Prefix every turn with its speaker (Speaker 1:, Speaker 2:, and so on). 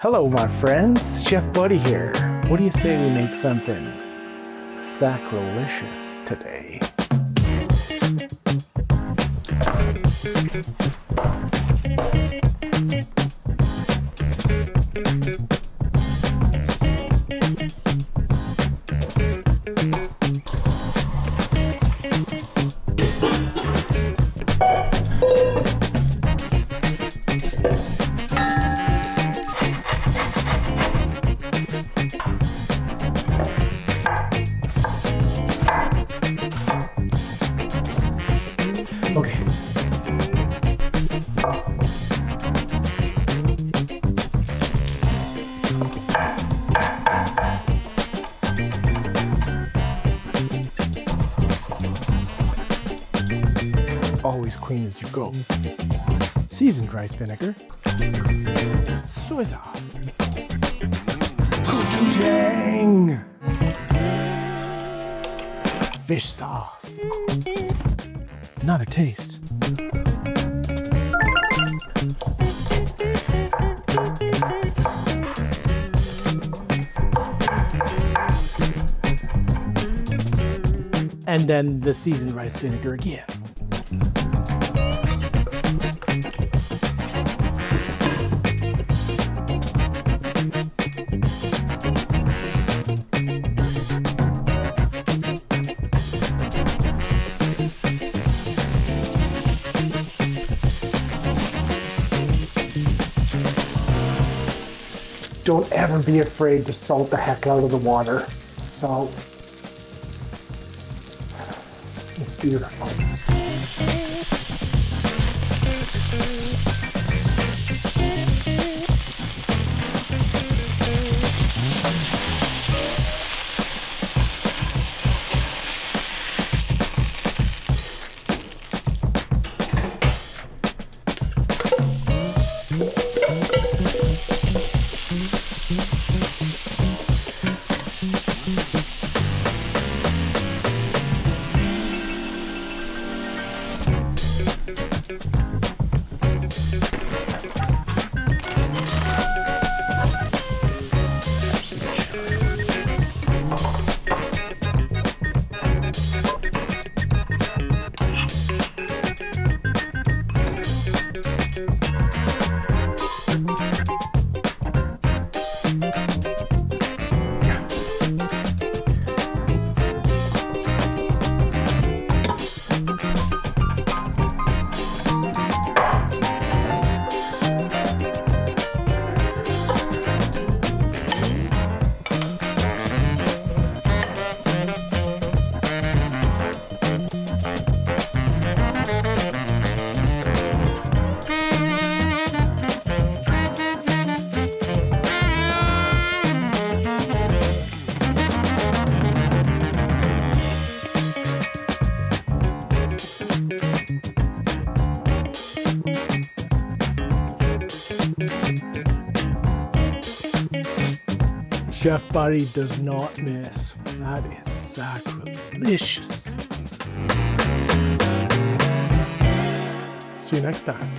Speaker 1: Hello, my friends. Chef Buddy here. What do you say we make something sacrilegious today? Okay. Always clean as you go. Seasoned rice vinegar. Soy sauce. Gochujang. Fish sauce. Another taste. And then the seasoned rice vinegar again. Don't ever be afraid to salt the heck out of the water. Salt. It's beautiful. Chef Buddy does not miss. That is sacrilegious. See you next time.